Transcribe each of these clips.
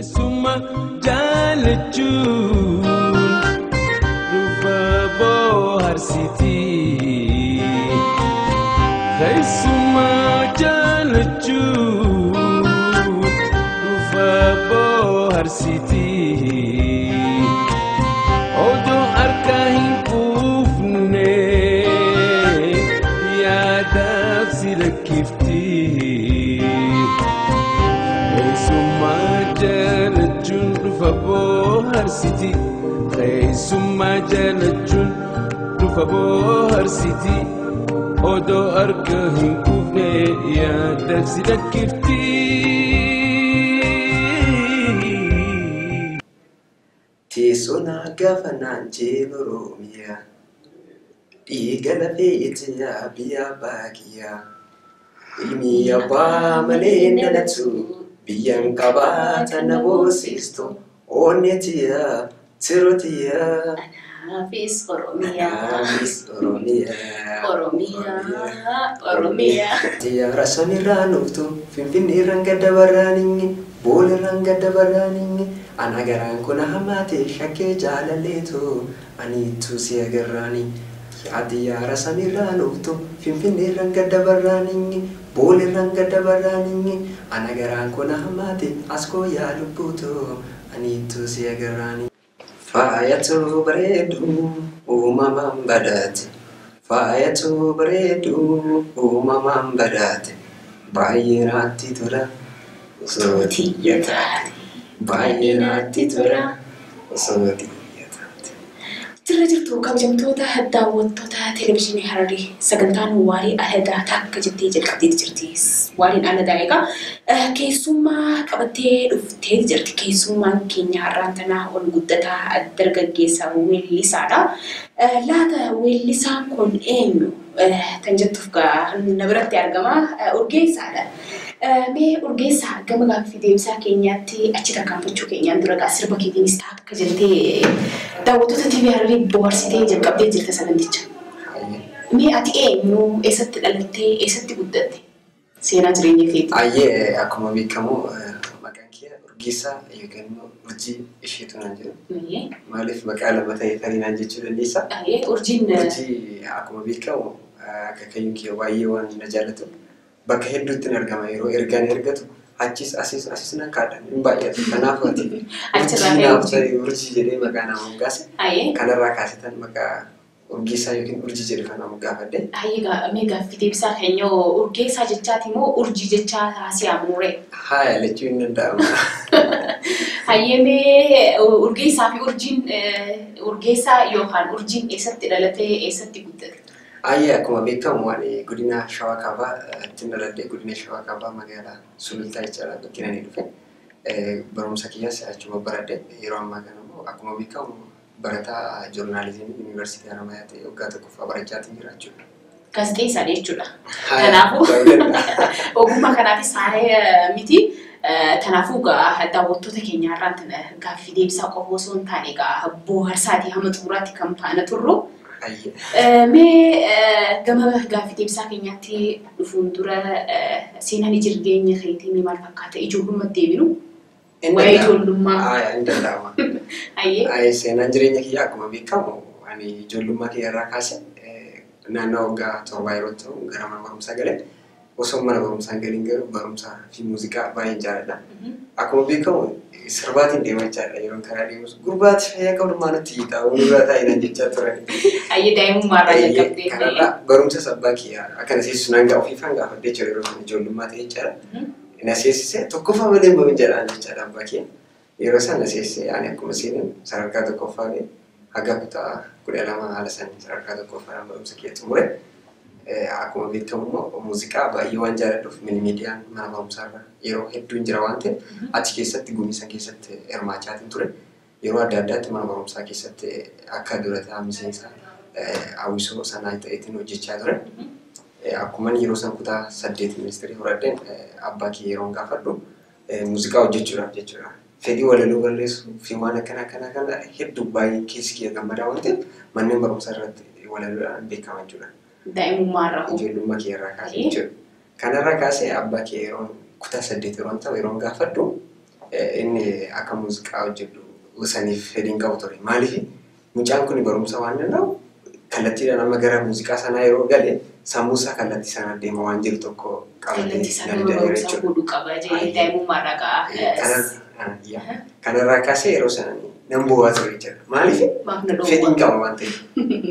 Suma jalechun rufa bohar siti Suma jalechun rufa bohar siti Odo arkahin kufne ya dafsi lakifti Suma jalechun rufa bohar siti Suma jalechun rufa bohar siti Odo arkahin kufne ya dafsi lakifti Tisona gafanaan jeen Oromiyaa dhiigala fe'itiyaa biyya baakiyyaa ilmi abbaa malee dhalatu biyyan qabaata na boosistu oonnetiyaa tirotiyaa Hafiz Oromiyaa Xiyyaara samirraa nuuftu Finfinneerraan gadda barraaninni Boolirraan gadda barraaninni Ana garaan kun hamaate shakkee jaalalleetu Aniitu si agarraani Xiyyaara samirraa nuuftu Finfinneerraan gadda barraaninni Boolirraan gadda barraaninni Ana garaan kun hamaate askoo yaa lubbuutu Aniitu si agarraani Faayatu bareedu uumamaan badhaate Faayatu bareedu uumamaan badhaate Baay'ee naatti tola osoo tiyya taate Baay'ee naatti tola osoo tiyya taate. Jirra jirtu kabajamtoota daawwattoota televezyiinii Hararii sagantaan waarii aladaa takka jettee jalqabdee jirti. Waariin aladaa egaa keessummaa qabattee dhuftee jirti. Keessummaan keenya har'aan tanaa ol guddataa dargaggeessa weellisaadha. Laata weellisaan kun eenyu? Tan jettuuf na biratti argama. Urgeessaadha. Mee Urgeessaa gama gaaffii deebisaa keenyaatti achi tarkaanfachuu keenyaan dura sirba keetiinis akka jettee daawwattoota TV Hararii bohaarsitee jalqabdee jirta saganticha. Mee ati eenyu? Eessatti dhalattee? Eessatti guddatte? Seenaa jireenya keetii. Ayyee akkuma beekamu maqaan kee Urgeessaa yookaan immoo Urjii isheetu naan jedhu. Maaliif maqaa lama ta'ee tarinaan jechuu dandeessa? Ayyee Urjiin akkuma beekamu akka kayyuu kee baay'ee waan na jaallatu. Bakka hedduutti argama yeroo ergaan ergatu achis asis nan kaadhan hin baay'atu kanaaf ati urjii jedhee maqaa nama moggaase kanarraa kaasitan maqaa Urgeessaa yookiin Urjii jedhu kan nama gaafadhe. Mee gaaffii deebisaa keenya Urgeessaa jechaati moo Urjii jechaa taasiyaamuure? Haaya lachuu hin danda'amu. Mee Urgeessaa fi Urjiin Urgeessaa yookaan Urjiin eessatti dhalatee eessatti guddate? Ayyee akkuma beekamu waan godina Shawaa Kaabaa ittiin dhaladhee godina Shawaa Kaabaa magaalaa Sulultaa jechaadha bakki nani dhufe barumsa kiyyaas achuma baradhe yeroo ammaa kana immoo akkuma beekamu barataa joornaalizimii yuunivarsiitii Haramaayaa ta'e waggaa tokkoffaa barachaatiin jira jechuudha. Gaazexeessaadha jechuudha. Kanaafuu ogummaa kanaafis haala miti. Kanaafuu daawwattoota keenya irraan gaaffii deebisaa qofa osoo hin taane bohaarsaatii hamma xumuraatti kan faana turru. Mee gama gaaffii deebisaa keenyaatti dhufuun dura seenaan jireenya keetii maal fakkaata? Ijoollummaatti deebinu? Waa'ee ijoollummaa? Hin danda'ama. Seenaan jireenya kiyyaa akkuma beekamu ani ijoollummaa kiyyarraa kaase naannoo waggaa 7 yeroo ta'u gara mana barumsaa galee osoo mana barumsaa galiin garuu barumsaa fi muuziqaa baay'een jaalladha. Akkuma beekamu sirbaatiin deemaa jira yeroo karaa deemus gurbaatti fayyaa qabummaa nutti hiitaa walirraa taa'inaan jechaa turan. Daa'imummaarraa jalqabdee. Kanarraa barumsa sabbaa kiyyaa akkana seessisnaan ofiifaan gaafadhee jira yeroo kana ijoollummaa ta'e jechaadha. Na seessisee tokkoffaa malee bahuun jedhaan jechaadha abbaa kiyya. Yeroo sana na seessisee ani akkuma seenan sadarkaa tokkoffaa haga kutaa 12 haala sana sadarkaa tokkoffaan barumsa kiyya xumure. Akkuma beekamu immoo muuziqaa baay'ee waan jaalladhuuf miidiyaan mana barumsaarra yeroo hedduun jira waan ta'eef achi keessatti gumisa keessatti hirmaachaatiin ture. Yeroo adda addaatti mana barumsaa keessatti akka durataa miseensa hawwisoo sanaa ta'eetiin hojjechaa ture. Akkuma yeroo san kutaa 8 ministeerii horadheen abbaa kiyya yeroo gaafadhu muuziqaa hojjechuudhaaf jechuudha. Fedhii walaloo balleessuu fi waan akkana hedduu baay'ee keessi kiyya gammadaa waan ta'eef manneen barumsaa irratti walaloodhaan beekama jechuudha. Daa'imummaarraa ijoollummaa kiyyarraa kaasee jechuudha. Kanarraa kaasee abbaa kiyya yeroo kutaa 8 yeroo ta'u yeroo gaafadhu inni akka muuziqaa hojjetu saniif fedhiin qabu ture. Maaliif mucaan kun barumsa waan danda'u kallattiidhaan amma gara muuziqaa sanaa yeroo gale sammuu isaa kallattii sana deema waan jiru tokko qabatee danda'e jechuudha. Kanarraa kaasee yeroo sana nan bu'aa ture jechuudha. Maaliif fedhiin qaba waan ta'eef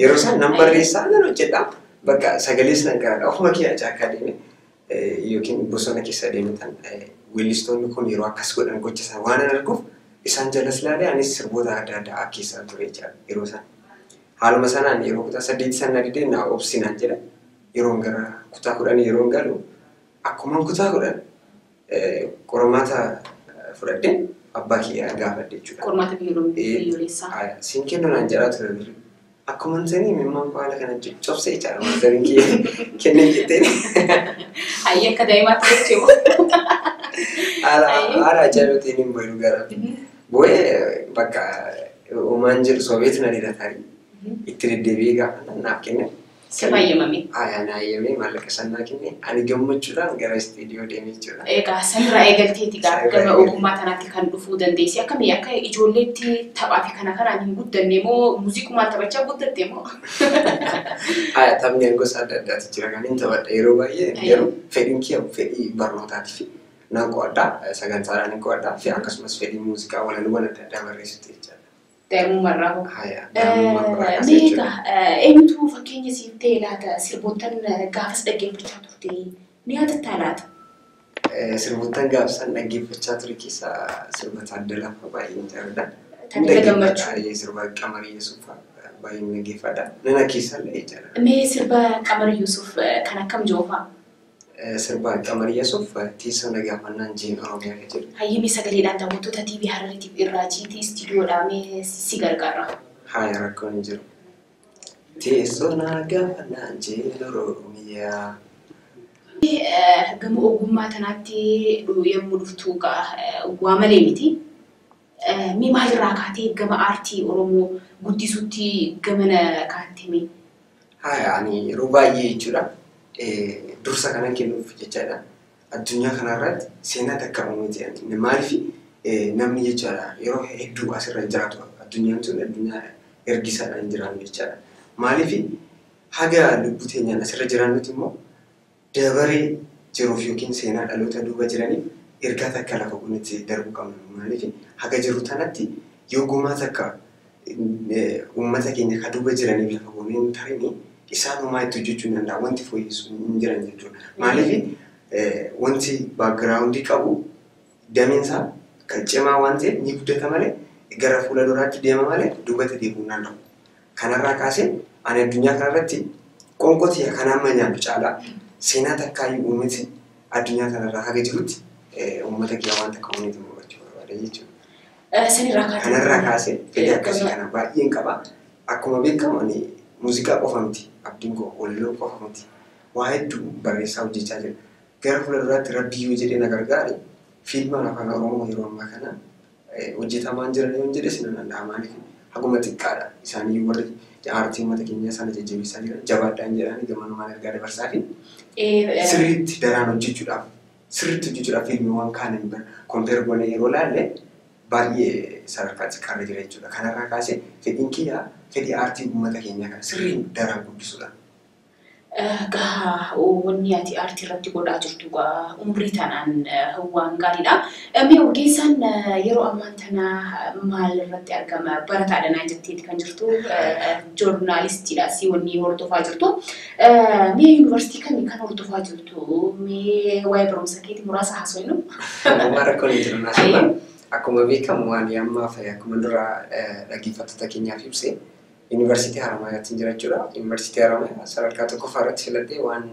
yeroo sana nan barreessaa nan hojjedha. Bakka sagalee sana garaadha. Ofuma kiyyaa akka deeme yookiin bosona keessa deematan weellistoonni kun yeroo akkas godhan gocha sana waan arguuf isaan jalas laalee anis sirboota adda addaa akkeessaa ture jechuudha yeroo sana. Haaluma sanaan yeroo kutaa 8 sana didee na obsinaan jedha. Yeroon gara kutaa 10 yeroon galu akkuma kutaa 10 qormaata fudhadhee abbaa kiyyaa gaafadhe jechuudha. Qormaata biyyoolessaa. Siin kennuudhaan jedhaa ture birri. Akkuma sanii mimmaan faala kana cobsee jechaadha waan saniin kennee jetteen. Hayyee akka daa'imaatti jechuun. Haala ajaa'ibatiin hin boynu gara. Boo'ee bakka uumaan jedhu soobeetu na didataari. Itti deddeebi'ee gaafa naaf kenne. Si fayyamame. Na fayyamee maallaqa sannaa kenne ani gammachuudhaan gara istiidiyoo deemee jechuudha. Egaa sanirraa eegalteeti gara ogummaa kanaatti kan dhufuu dandeessi. Akkamii akka ijoolleetti taphaa fi kana kanaan hin guddanne moo muuziqumaan taphachaa guddatte moo? Taphni gosa adda addaatu jira kan hin taphadha yeroo baay'ee yeroo fedhiin kiyya fedhii barnootaatiif nan qo'adha sagantaadhaan hin qo'adha fi akkasumas fedhii muuziqaa walaloowwan adda addaa barreessuuti jechuudha. Daa'imummaarraa hoo? Meeqa eenyutu fakkeenya siif ta'e laata sirboottan gaafas dhaggeeffachaa turte ni yaadattaa laata? Sirboottan gaafsan dhaggeeffachaa ture keessaa sirba Taaddalaa baay'een jaalladha. Taaddalaa Gammachuu. Sirba Qamarii Yesuuf baay'een dhaggeeffadha. Nana keessallee jaalladha. Mee sirba Qamarii Yesuuf kan akkam joofaa? Sirba Qamarii Yesuuf teessoo nagaafannaan jiin Oromiyaa kan jedhu. Hayyami sagaleedhaan daawwattoota TV Harariitiif irraa jiitii istiidiyoodhaa mee si gargaara? Haaya rakkoon hin jiru. Teessoo nagaafannaan jiin Oromiyaa. Gama ogummaa kanaatti yommuu dhuftu waa malee miti. Mee maalirraa kaatee gama aartii Oromoo guddisuutti gamana kaattee mee? Haaya ani yeroo baay'ee jechuudha. Dursa kana kennuuf jechaadha. Addunyaa kanarratti seenaa takka uumate maaliif namni jechaadha yeroo hedduu asirra jiraatu addunyaan sun addunyaa ergisaadhaan jiraannu jechaadha. Maaliif haga lubbuu teenyaan asirra jiraannuti immoo dabaree jiruuf yookiin seenaa dhaloota duuba jiraniif ergaa takka lafa kunuutti darbuu qabna. Maaliif haga jiru tanatti yoo gumaa takka uummata keenya kan duuba jiraniif lafa kunuun tarini isaan uumaa itti hojjechuu hin danda'u wanti fooyyessu hin jiran jechuudha. Maaliif wanti baakgiraawundii qabu dameensaa kan cimaa waan ta'eef ni guddata malee gara fuula duraatti deema malee duubatti deemuu hin danda'u. Kanarraa kaasee ani addunyaa kanarratti qonqotii kan amma nyaadhu caalaa seenaa takkaayyuu uummati addunyaa kanarraa haga jirutti uummata kiyyaa waan takka uummati murachuu barbaada jechuudha. Kanarraa kaasee fedhii akkasii kana baay'een qaba. Akkuma beekamu muuziqaa qofa miti abdiin koo walaloo qofa miti waa hedduu barreessaa hojjechaa jira. Gara fuula duraatti rabbii yoo jedhee na gargaare fiilmaan afaan Oromoo yeroo ammaa kana hojjetamaa jiran yoo jedhe sina danda'a. Maaliif haguma xiqqaadha isaanii warri aartii uummata keenyaa sana jajjabeessaa jiran jabaadhaan jedhanii gamanumaan ergaa dabarsaa fi sirriitti daraan hojjechuudhaaf fiilmiiwwan kaan hin kompeer goonee yeroo laalle baay'ee sadarkaa xiqqaarra jira jechuudha. Kanarraa kaasee fedhiin kiyyaa fedhii aartii uummata keenyaa kana sirriin daraan guddisuudha. Wanni ati aartii irratti godhaa jirtu umrii tanaan waan gaariidha. Mee ogeessaan yeroo ammaan tana maal irratti argama? Barataadhaan jetteeti kan jirtu joornaalistiidhaas wanni hordofaa jirtu. Mee yuunivarsiitii kamii kan hordofaa jirtu? Mee waa'ee barumsa keetii muraasa haasofnu? Amma rakkoon hin jiru naasuma. Akkuma beekamu waan ammaaf akkuma dura dhaggeeffattoota keenyaaf ibsee Universitii Haramaayyaatti jirachuudha. Universitii Haramaayyaa sadarkaa tokkoffaa irratti filadhee waan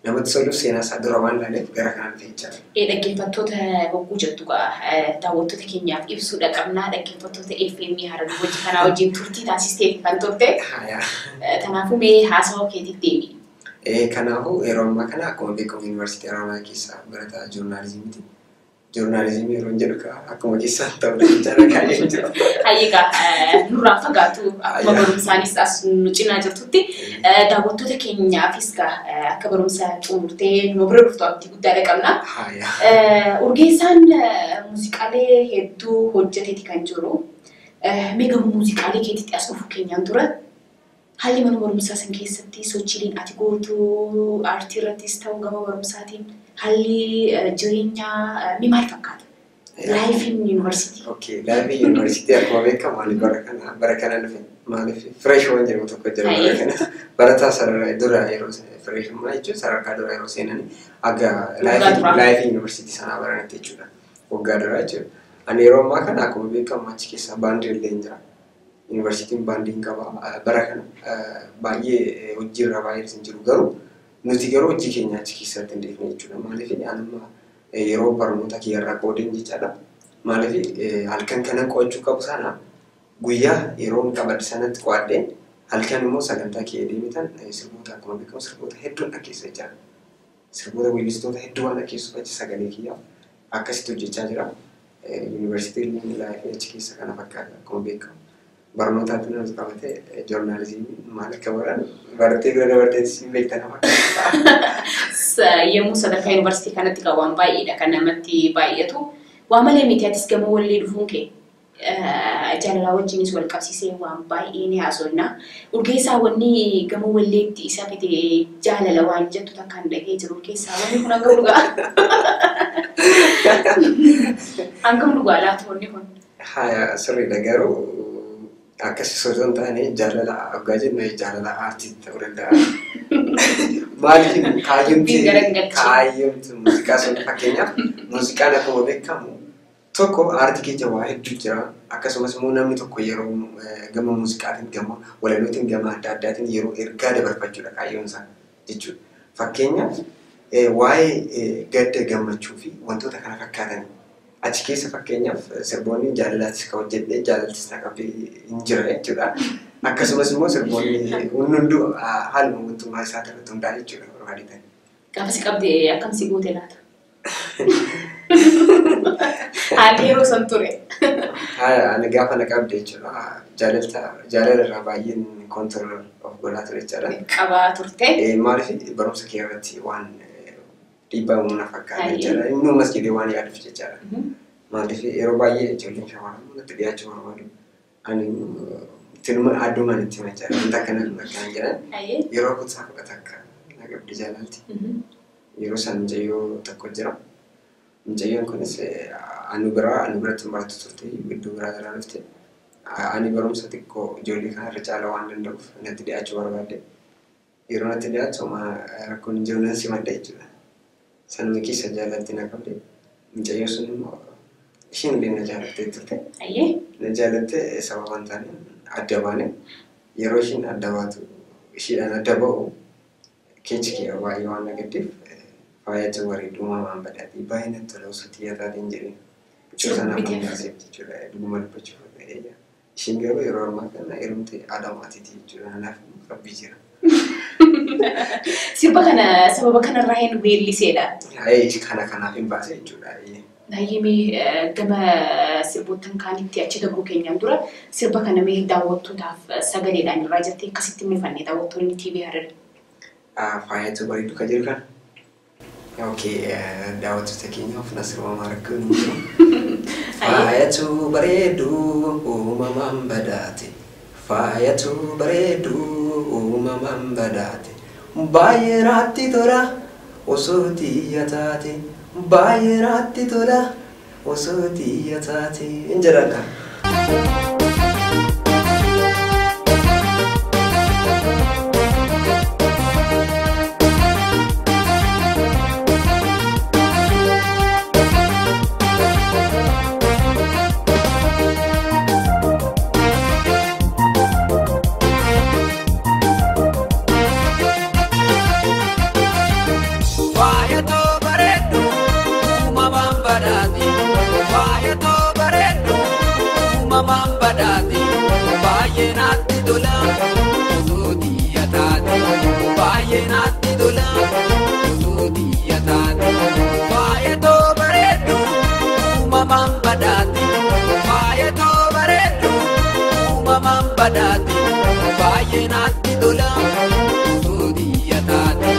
namatti toluuf seenaa isaa dura waan laaleef gara kanaan fe'ichaa jira. Dhaggeeffattoota bogguu jettu daawwattoota keenyaaf ibsuudha qabnaa. Dhaggeeffattoota FM Hararii hojii kanaa wajjin turtii taasisteeti kan turte. Kanaafuu mee haasawaa keetiif deebi. Kanaafuu yeroo ammaa kana akkuma beekamu Universitii Haramaayyaa keessa barataa joornaalizimiiti. journalism yeroo jedhu akkuma keessaa ta'uu jara kaayee jira. Hayyiga nurraa fagaatu akkuma barumsaanis as nu cinaa jirtutti daawwattoota keenyaafis akka barumsa xumurtee nu bira dhuftu abdii guddaa qabna. Urgeessaan muuziqaalee hedduu hojjeteeti kan jiru. Mega muuziqaalee keetitti as dhufu keenyaan dura haalli mana barumsaa san keessatti sochiileen ati gootu aartii irrattis ta'uu gama barumsaatiin haalli jireenyaa maal fakkaata? Life in university. Okay, life in university akkuma beekamu ani bara kana dhufe maaliif fresh waan jedhamu tokko jira bara kana barataa sarara dura yeroo fresh maa jechuun sadarkaa dura yeroo seenan aga life in university sana baranitti jechuudha. Waggaa dura jechuudha. Ani yeroo ammaa kana akkuma beekamu achi keessa baandii illee hin jira. Universitiin baandiin qaba bara kana baay'ee hojiirra baay'ee hin jiru garuu nuti garuu hojii keenya achi keessatti hin deemne jechuudha. Maaliif anuma yeroo barnoota kiyyarraa qoodeen jechaadha. Maaliif halkan kana qo'achuu qabu sana guyyaa yeroo qabadde sanatti qo'addeen halkan immoo sagantaa kee deemitan sirboota akkuma beekamu sirboota hedduun dhageessa jira. Sirboota weellistoota hedduu waan dhageessuuf achi sagalee kiyyaa akkasitti hojjechaa jira. Universitiin laayifii achi keessa kana fakkaata akkuma beekamu. Barnootaatti nuti qabate joornaalizimii maal akka baran baratee bira dabarteetis hin beektan fakkaata. Yemmuu sadarkaa yuunivarsiitii kanatti waan baay'eedha kan namatti baay'atu. Waa malee miti atis gama wallee dhufuun kee jaalalaa wajjinis wal qabsiisee waan baay'ee ni haasofna. Urgeessaa wanni gama walleetti isa fide jaalala waan jettu takka hin dhagee jiru urgeessaa wanni kun hangam dhugaa? Hangam dhugaa laata wanni kun? Sirriidha garuu akkasii sosoon taane jaalala hoggaa jennu jaalala aartii ta'uu danda'a. Maaliif kaayyomti muuziqaa sun fakkeenyaaf muuziqaan akkuma beekamu tokko aartii keessa waa hedduu jira. Akkasumas immoo namni tokko yeroo gama muuziqaatiin gama walalootiin gama adda addaatiin yeroo ergaa dabarfachuudha kaayyoon isaa jechuudha. Fakkeenyaaf waa'ee gadda gammachuu fi wantoota kana fakkaatanii achi keessa fakkeenyaaf sirboonni jaalalaatis kan hojjedhee jaalaltis naqabee hin jira jechuudha. Akkasumas immoo sirboonni hunduu haaluma wantummaa isaa irratti hundaa'e jechuudha barbaadetan. Gaafa si qabdee akkamsi goote laata? Haalli yeroo san ture. Ani gaafa na qabde jechuudha. Jaalala irraa baay'een kontirool of godhaa ture jechuudha. Qabaa turte? Maaliif barumsa kee irratti waan dhiibbaa uumna fakkaata jechuudha. Inni uumas jedhee waan yaaduuf jechuudha. Maaliif yeroo baay'ee ijoolleen shamarran natti dhiyaachuu barbaadu. Ani tinuma addumaan itti machaadha. Wanta akkana akkaan jedhan yeroo kutaa fudhata akka na qabdi jaalalti. Yeroo san mucayyoo tokko jira. Mucayyoon kunis ani biratti baratu turte gidduu biraa irraa dhufte. Ani barumsa xiqqoo ijoollee kanarra caalaa waan danda'uuf natti dhiyaachuu barbaadde. Yeroo natti dhiyaatu rakkoon jiru nan simadha jechuudha. Sanuma keessa jaalatti na qabde. Mucayyoo sun immoo ishiin illee na jaalattee turte. Na jaalatte sababa hin taane adda baane yeroo ishiin adda baatu ishiidhaan adda ba'u keechi kee baay'ee waan nagaddeef faayyaa bareedu uumamaan badhaadhii baay'ee natti tola osoo xiyyaataatiin jedheen. Bichuu sana ammayyaasee jechuudha dhuguma dubbachuuf. Ishiin garuu yeroo ammaa kana heerumte aadaamaatiiti jechuudha. Kanaaf rabbii jira. Sirba kana sababa kanarraa hin weelliseedha. Kanaaf hin baase jechuudha. Naayimee gama sirboottan kaanitti achi dabruu keenyaan dura sirba kana mee daawwattootaaf sagaleedhaan irraa jettee akkasitti mul'ifannee daawwattoonni TV Hararii. Faayyaa bareedu kan jiru kana. Okay, daawwattoota keenyaaf na sirbamaa rakkoon jiru. Faayyaa bareedu uumamaan badaate. Faayyaa bareedu uumamaan badaate. Baay'ee naatti tola osoo xiyyaataate. Baay'ee naatti tola osoo xiyyaataate. Injiraaka. Mamba badati bayenati dola tudiyatati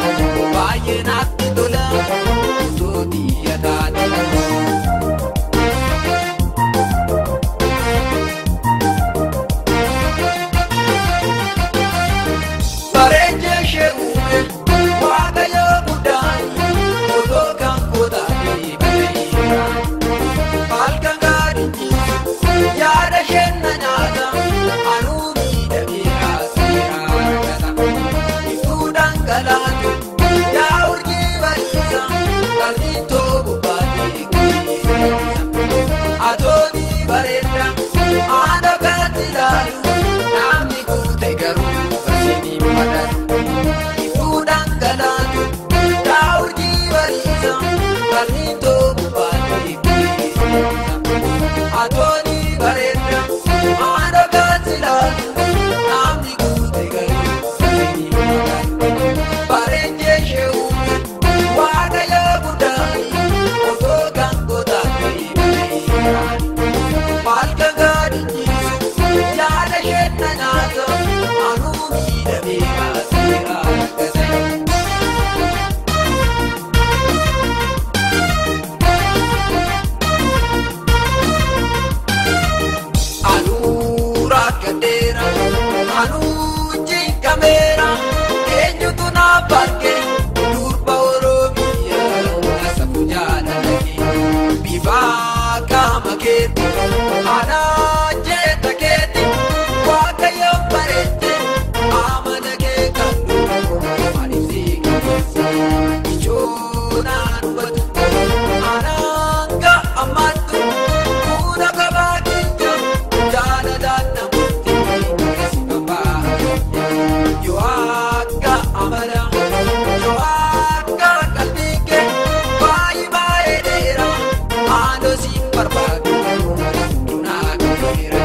bayenati dola tudiyatati bareje sherume wagayo budai odokan kodati bayeira alkangari yada shenna nada anumi dami asira gata itudan galatu ya urgi barisa kalito bubati adoni barenda ada katilalu nami kute garu basini madar itudan galatu ya urgi barisa kalito bubati adoni barenda ada katilalu nami kute garu basini madar barenje sheume wagaya budai odogan godati malka gadi yada shenna nada anumi dami asira gata anura kadera anu kamera enyu tuna parke durba oromia asapujana lagi biva kama keti ana jeta keti wakayo parete amana ke kandu marisi kisi ichona nubatu ananga amatu una kabakija jana dana muti sinamba yoaka amara yoaka kalbike bai bai dera ando sin barbado una kira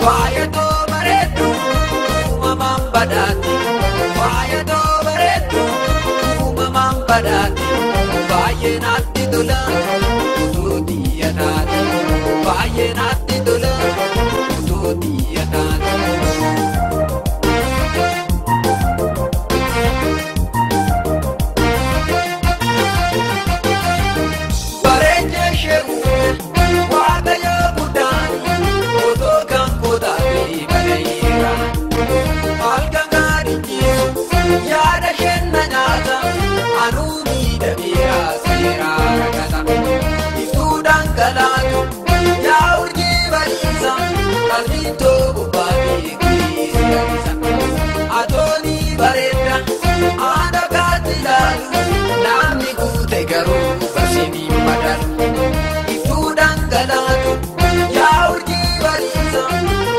Vaya to baretu mamam badati Vaya to baretu mamam badati Vaya nati dola tudiya nati Vaya nati dola tudiya nati Barenje sheume wagaya budani odokan kodati bayeira alkangari yada shenna nada anumi dami asira gata itudan galatu ya urgi barisa kalito bubati kisa adoni barenda ada katilalu nami kute garu basini madar itudan galatu ya urgi barisa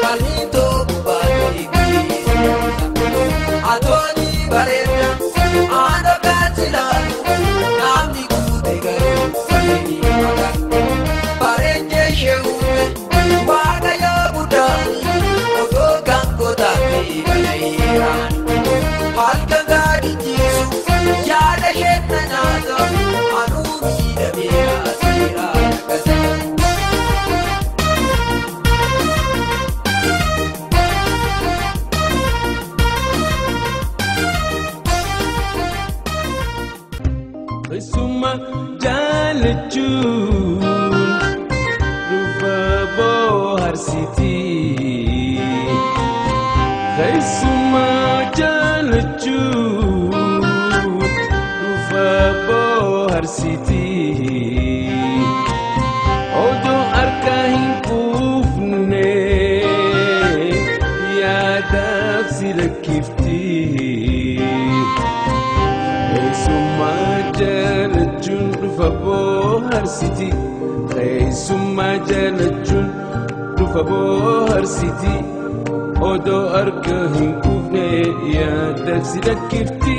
kalito bubati kisa adoni barenda ada katilalu nami kute garu basini madar barenje sheume wagaya budai odogan godati bayeira halka gadi jisu yada shenna nada anumi dami asira gata Suma jalechun rufa bohar siti Suma jalechun rufa bohar siti Odo arkahin kufne ya dafsi lakifti Suma jalechun rufa bohar siti Suma jalechun rufa bohar siti Odo arkahin kufne ya dafsi lakifti